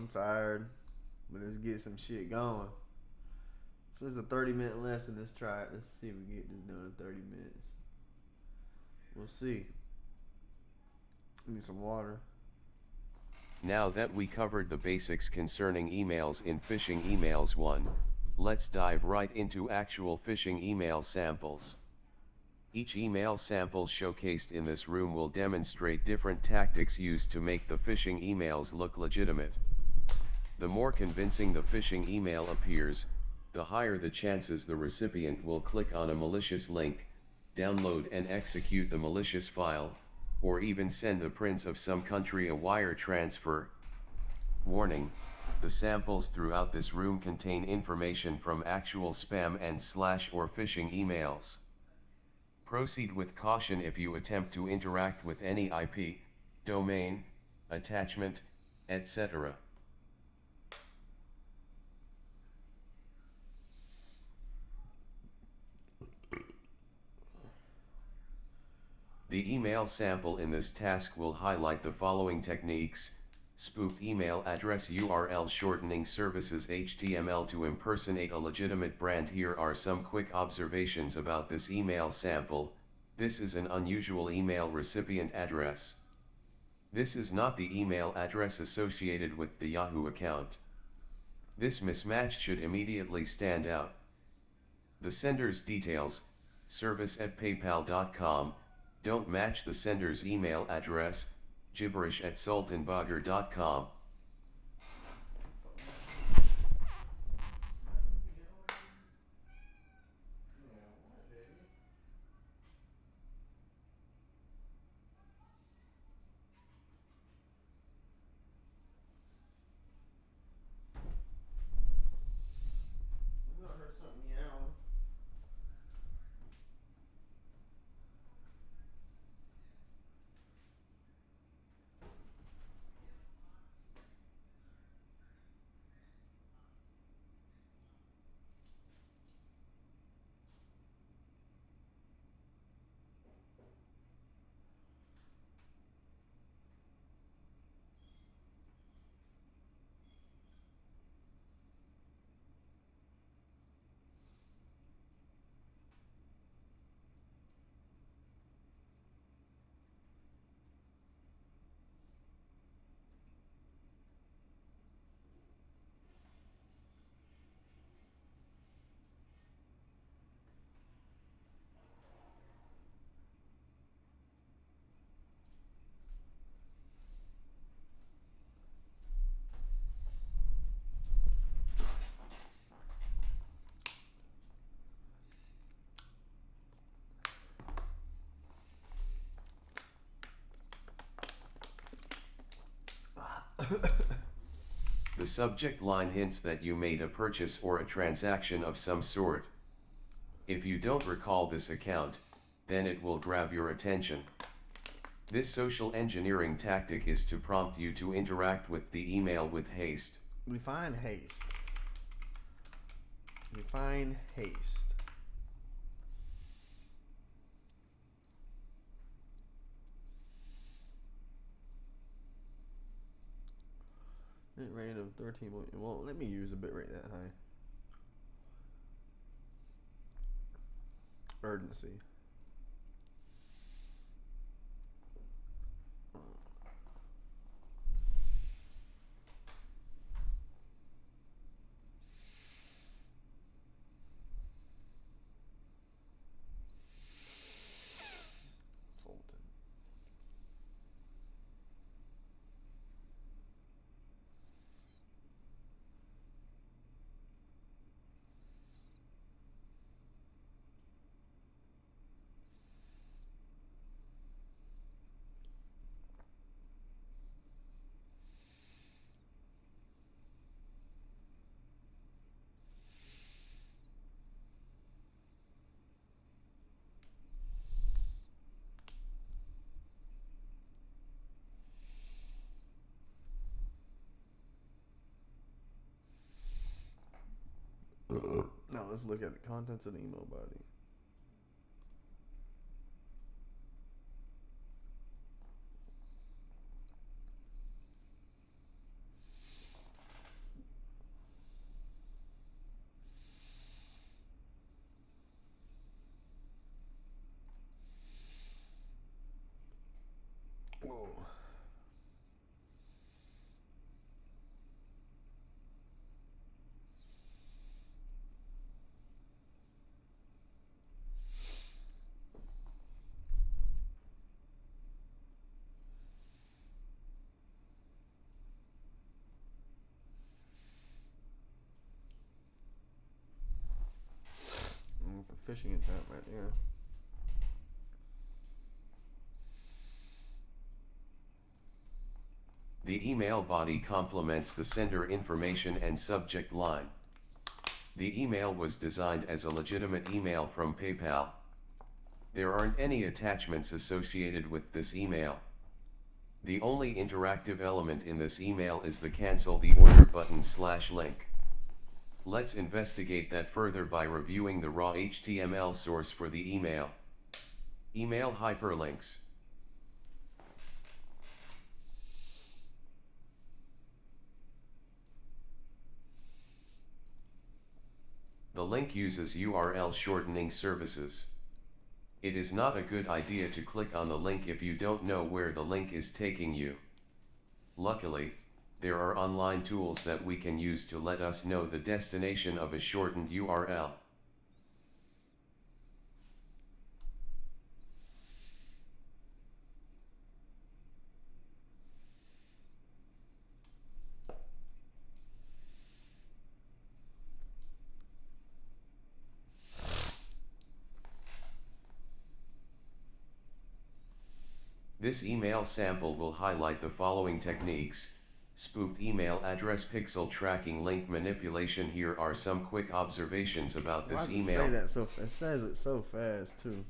I'm tired, but let's get some shit going. So it's a 30-minute lesson. Let's try it. Let's see if we get this done in 30 minutes. We'll see. Need some water. Now that we covered the basics concerning emails in phishing emails 1, let's dive right into actual phishing email samples. Each email sample showcased in this room will demonstrate different tactics used to make the phishing emails look legitimate. The more convincing the phishing email appears, the higher the chances the recipient will click on a malicious link, download and execute the malicious file, or even send the prince of some country a wire transfer. Warning: the samples throughout this room contain information from actual spam and / or phishing emails. Proceed with caution if you attempt to interact with any IP, domain, attachment, etc. The email sample in this task will highlight the following techniques: spoofed email address URL shortening services HTML to impersonate a legitimate brand. Here are some quick observations about this email sample. This is an unusual email recipient address. This is not the email address associated with the Yahoo account. This mismatch should immediately stand out. The sender's details, service@paypal.com, don't match the sender's email address, gibberish@sultanbagger.com. I heard something meow. The subject line hints that you made a purchase or a transaction of some sort. If you don't recall this account, then it will grab your attention. This social engineering tactic is to prompt you to interact with the email with haste. We find haste. We find haste. Bit rate of 13. Well, let me use a bit rate that high. Urgency. Sultan. Now let's look at the contents of the email body. phishing attempt right there. The email body complements the sender information and subject line. The email was designed as a legitimate email from PayPal. There aren't any attachments associated with this email. The only interactive element in this email is the cancel the order button / link. Let's investigate that further by reviewing the raw HTML source for the email. Email hyperlinks. The link uses URL shortening services. It is not a good idea to click on the link if you don't know where the link is taking you. Luckily, there are online tools that we can use to let us know the destination of a shortened URL. This email sample will highlight the following techniques: spoofed email address, pixel tracking, link manipulation. Here are some quick observations about this email. Why does it say that so? It says it so fast too.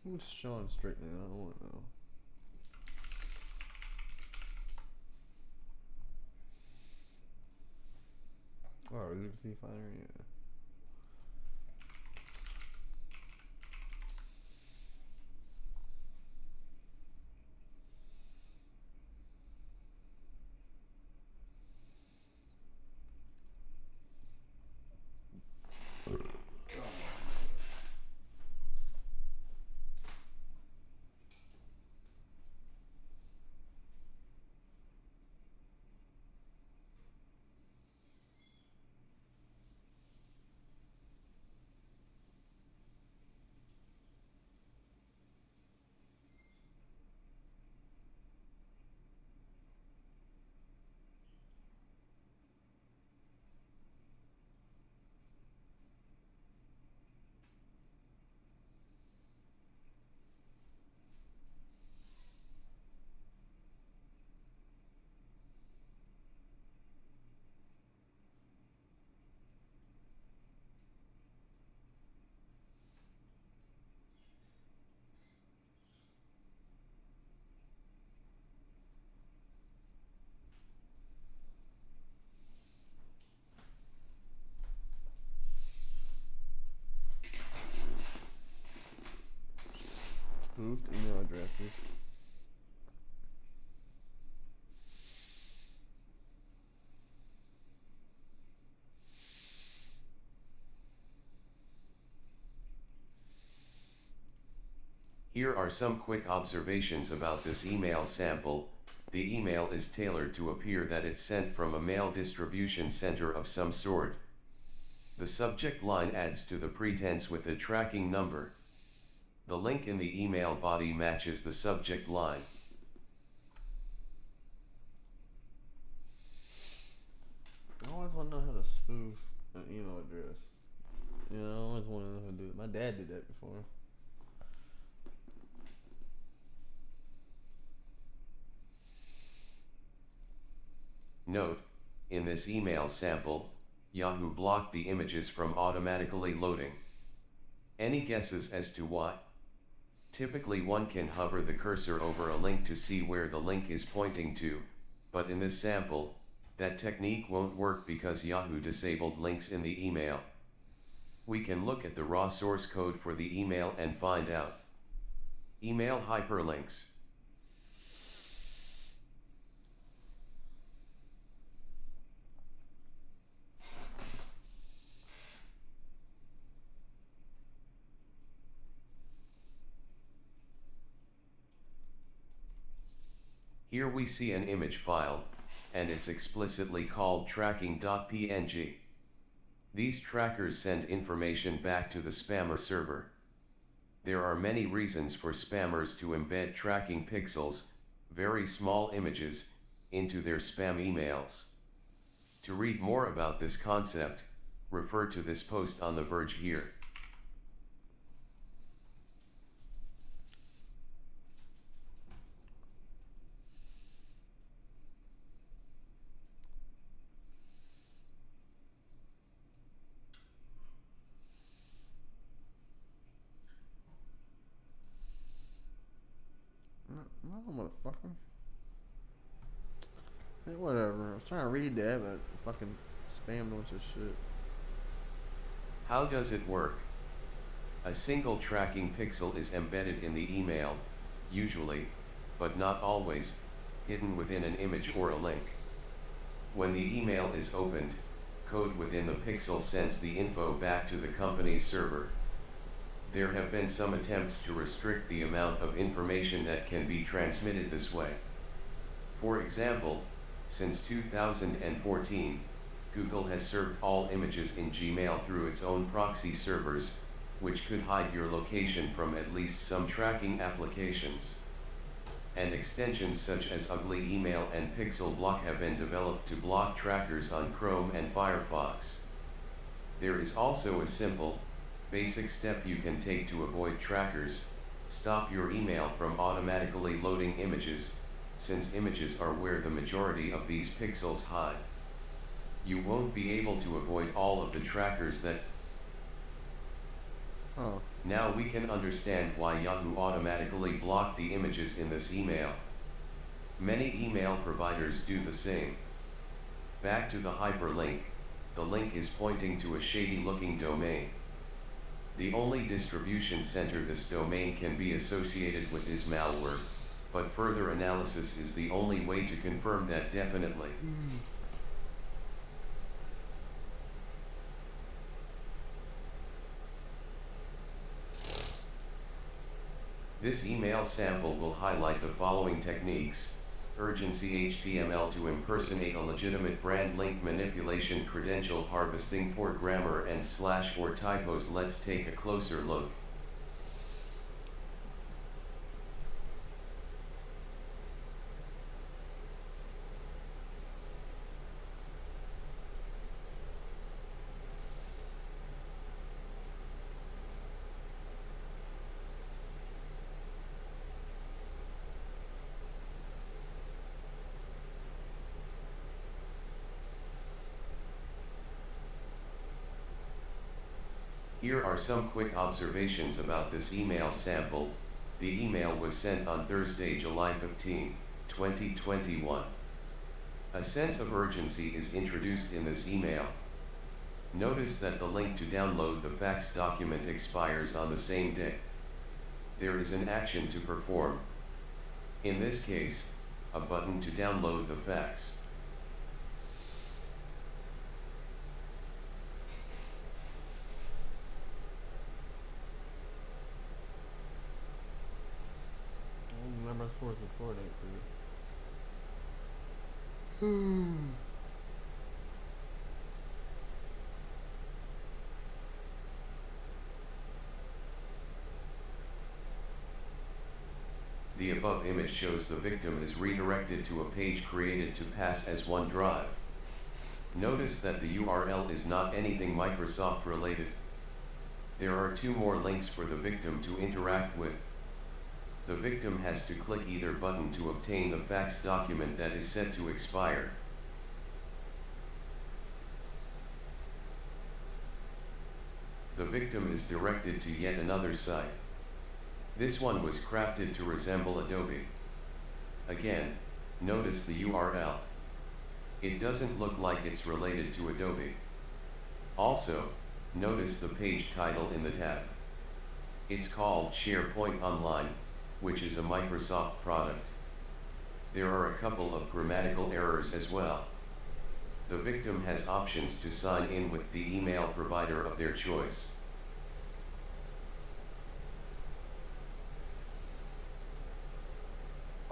Who's Sean Strickland? I don't want to know. Oh, UFC fighter, yeah. Spoofed email addresses. Here are some quick observations about this email sample. The email is tailored to appear that it's sent from a mail distribution center of some sort. The subject line adds to the pretense with a tracking number. The link in the email body matches the subject line. I always want to know how to spoof an email address. You know, I always want to know how to do it. My dad did that before. Note, in this email sample, Yahoo blocked the images from automatically loading. Any guesses as to why? Typically one can hover the cursor over a link to see where the link is pointing to, but in this sample, that technique won't work because Yahoo disabled links in the email. We can look at the raw source code for the email and find out. Email hyperlinks. Here we see an image file, and it's explicitly called tracking.png. These trackers send information back to the spammer server. There are many reasons for spammers to embed tracking pixels, very small images, into their spam emails. To read more about this concept, refer to this post on The Verge here. No, motherfucker. Hey, whatever. I was trying to read that, but fucking spammed a bunch of shit. How does it work? A single tracking pixel is embedded in the email, usually, but not always, hidden within an image or a link. When the email is opened, code within the pixel sends the info back to the company's server. There have been some attempts to restrict the amount of information that can be transmitted this way. For example, since 2014, Google has served all images in Gmail through its own proxy servers, which could hide your location from at least some tracking applications. And extensions such as Ugly Email and Pixel Block have been developed to block trackers on Chrome and Firefox. There is also a simple, basic step you can take to avoid trackers: stop your email from automatically loading images, since images are where the majority of these pixels hide. You won't be able to avoid all of the trackers that. Now we can understand why Yahoo automatically blocked the images in this email. Many email providers do the same. Back to the hyperlink, the link is pointing to a shady-looking domain. The only distribution center this domain can be associated with is malware, but further analysis is the only way to confirm that definitely. This email sample will highlight the following techniques: urgency HTML to impersonate a legitimate brand, link manipulation, credential harvesting, poor grammar and slash or typos. Let's take a closer look. Here are some quick observations about this email sample. The email was sent on Thursday, July 15, 2021. A sense of urgency is introduced in this email. Notice that the link to download the fax document expires on the same day. There is an action to perform. In this case, a button to download the fax. Remember, it's supposed to forward it to you. The above image shows the victim is redirected to a page created to pass as OneDrive. Notice that the URL is not anything Microsoft related. There are two more links for the victim to interact with. The victim has to click either button to obtain the fax document that is set to expire. The victim is directed to yet another site. This one was crafted to resemble Adobe. Again, notice the URL. It doesn't look like it's related to Adobe. Also, notice the page title in the tab. It's called SharePoint Online, which is a Microsoft product. There are a couple of grammatical errors as well. The victim has options to sign in with the email provider of their choice.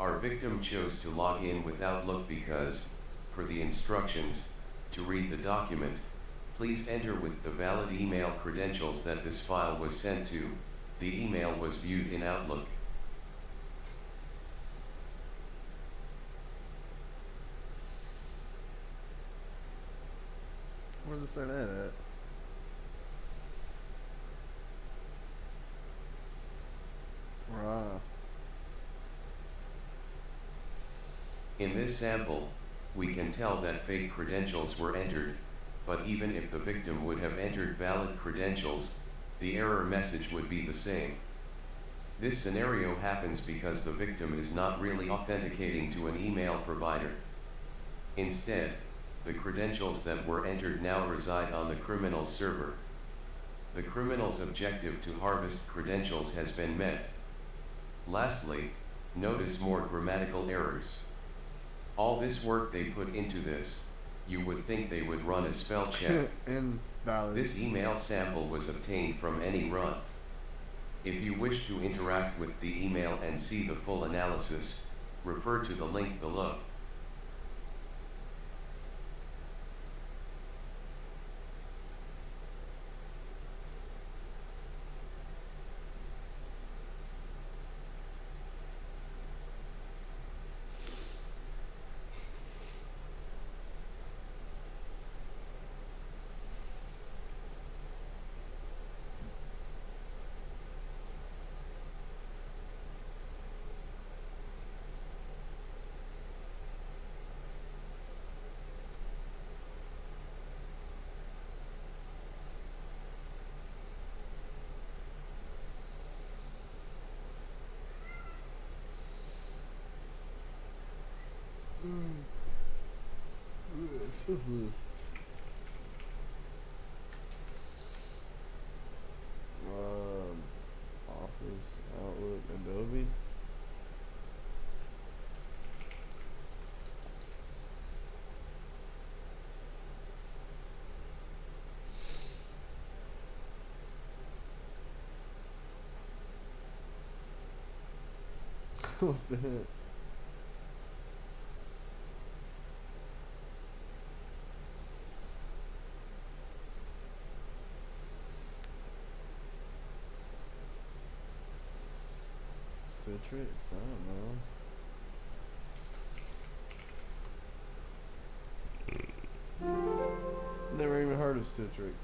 Our victim chose to log in with Outlook because, per the instructions, to read the document, please enter with the valid email credentials that this file was sent to. The email was viewed in Outlook. Where does it say that at? Right. In this sample, we can tell that fake credentials were entered, but even if the victim would have entered valid credentials, the error message would be the same. This scenario happens because the victim is not really authenticating to an email provider. Instead, the credentials that were entered now reside on the criminal's server. The criminal's objective to harvest credentials has been met. Lastly, notice more grammatical errors. All this work they put into this, you would think they would run a spell check. Invalid. This email sample was obtained from any run. If you wish to interact with the email and see the full analysis, refer to the link below. Office, Outlook, Adobe. What's that? Citrix? I don't know. Never even heard of Citrix.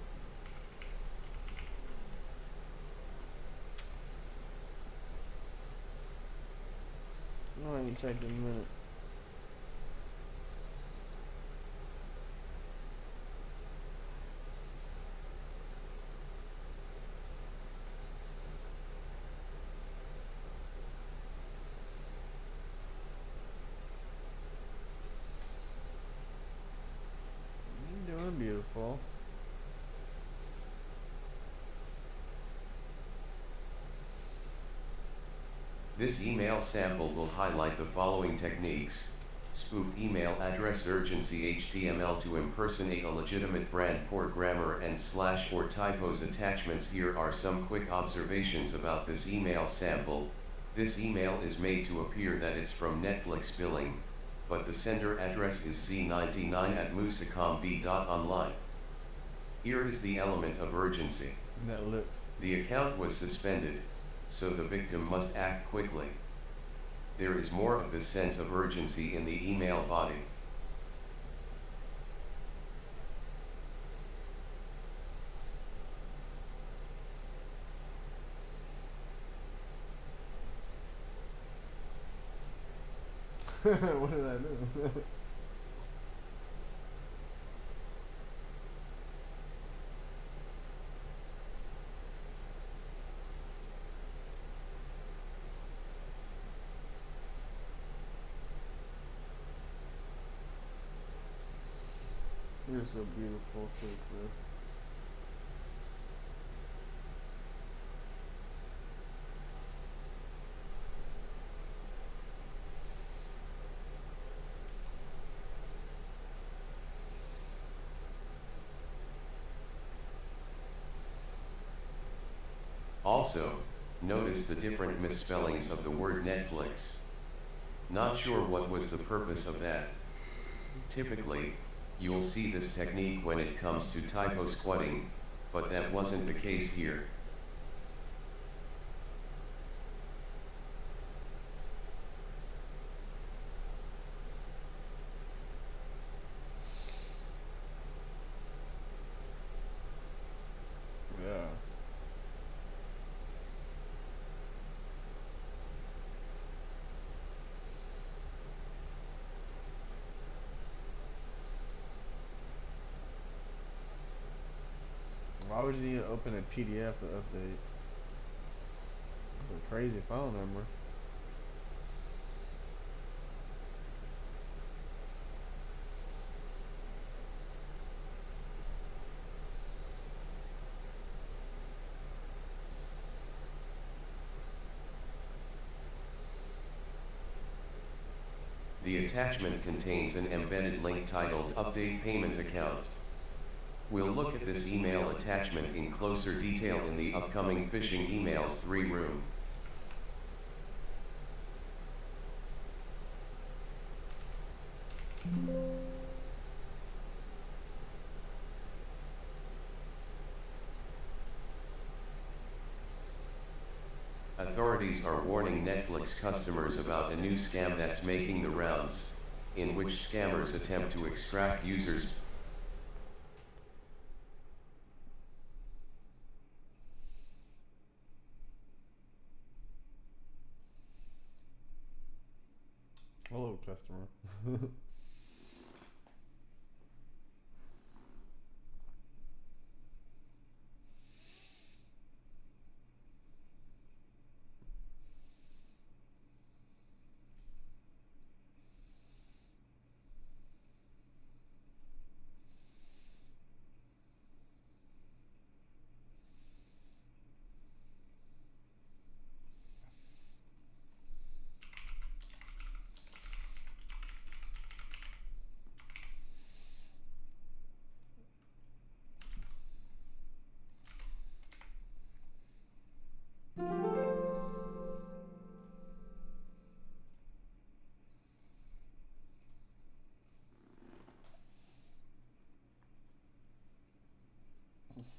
I haven't checked in a minute. You're doing beautiful. This email sample will highlight the following techniques: spoofed email address, urgency, HTML to impersonate a legitimate brand, poor grammar and slash or typos, attachments. Here are some quick observations about this email sample. This email is made to appear that it's from Netflix billing, but the sender address is z99@musicomb.online. Here is the element of urgency. Netflix. The account was suspended, so the victim must act quickly. There is more of this sense of urgency in the email body. What did I do? You're so beautiful, Toothless. Also, notice the different misspellings of the word Netflix. Not sure what was the purpose of that. Typically, you'll see this technique when it comes to typo squatting, but that wasn't the case here. Yeah. Why would you need to open a PDF to update? That's a crazy phone number. The attachment contains an embedded link titled Update Payment Account. We'll look at this email attachment in closer detail in the upcoming Phishing Emails 3 room. Authorities are warning Netflix customers about a new scam that's making the rounds, in which scammers attempt to extract users' Hello, customer.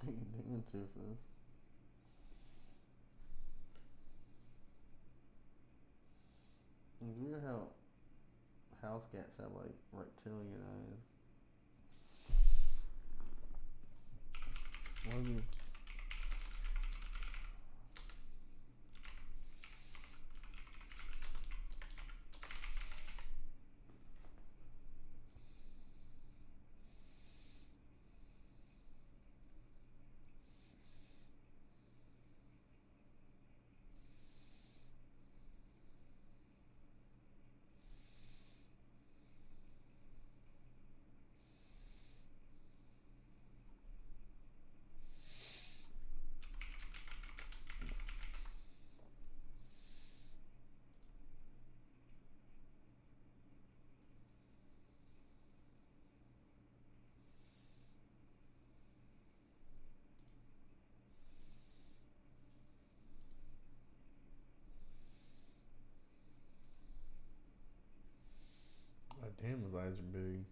Doing too for this. It's weird how house cats have like reptilian eyes. Why do you? God damn, his eyes are big.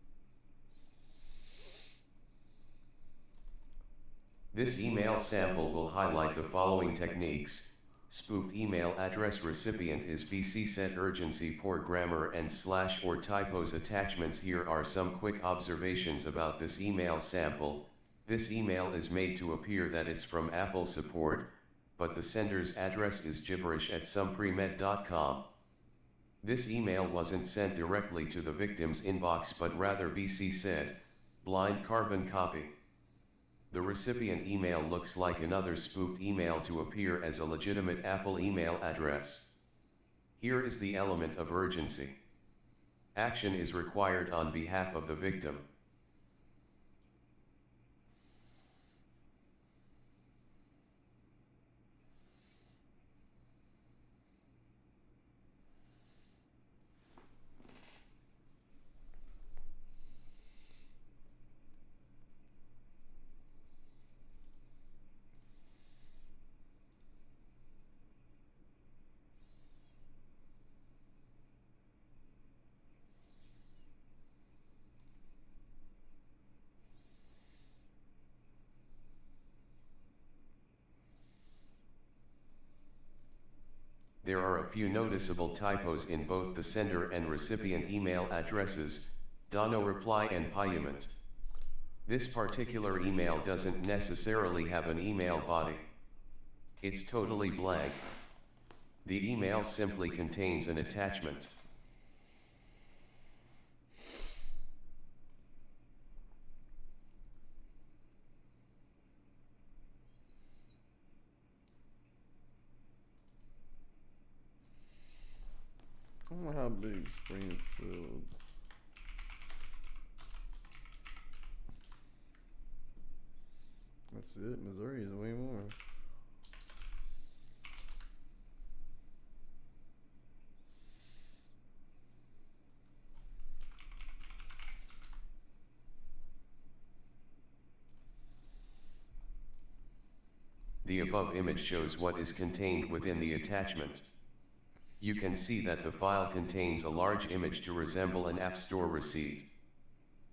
This email sample will highlight the following techniques. Spoofed email address recipient is BC set urgency poor grammar and / or typos attachments. Here are some quick observations about this email sample. This email is made to appear that it's from Apple support, but the sender's address is gibberish at somepremed.com. This email wasn't sent directly to the victim's inbox but rather BC said, blind carbon copy. The recipient email looks like another spoofed email to appear as a legitimate Apple email address. Here is the element of urgency. Action is required on behalf of the victim. there are a few noticeable typos in both the sender and recipient email addresses, no reply and payment. This particular email doesn't necessarily have an email body. It's totally blank. The email simply contains an attachment. I don't know how big Springfield. That's it. Missouri is way more. The above image shows what is contained within the attachment. You can see that the file contains a large image to resemble an App Store receipt.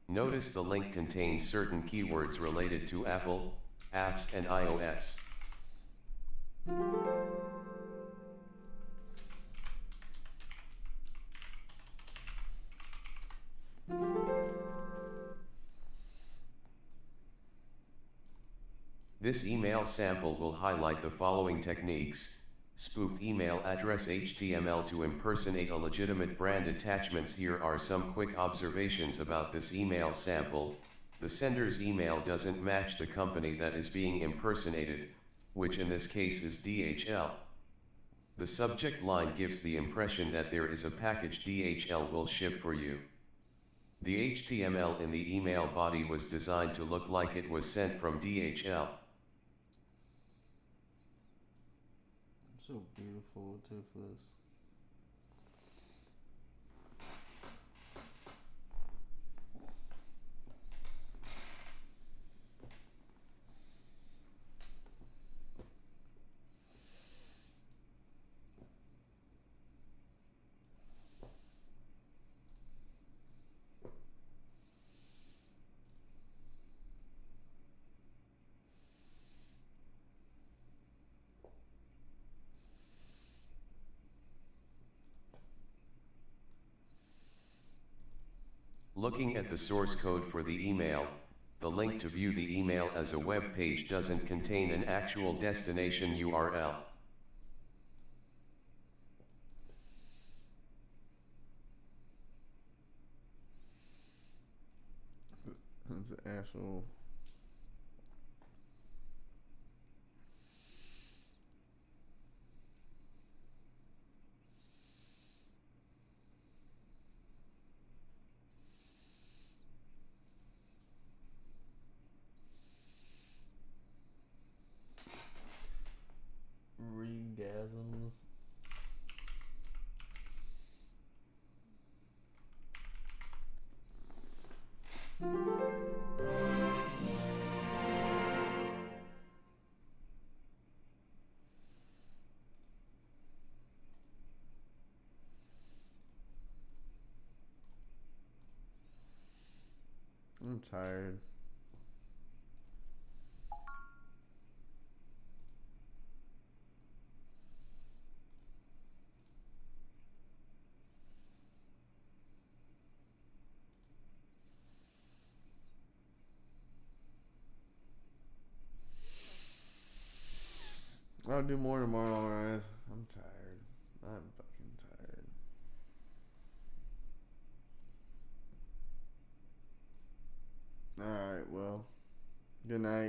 Notice the link contains certain keywords related to Apple, apps and iOS. This email sample will highlight the following techniques: spoofed email address HTML to impersonate a legitimate brand. Attachments. Here are some quick observations about this email sample. The sender's email doesn't match the company that is being impersonated, which in this case is DHL. The subject line gives the impression that there is a package DHL will ship for you. The HTML in the email body was designed to look like it was sent from DHL. So beautiful too for this. Looking at the source code for the email, the link to view the email as a web page doesn't contain an actual destination URL. It's an actual. Regasms. I'm tired. I'll do more tomorrow, guys. I'm tired. I'm fucking tired. Alright, well. Good night.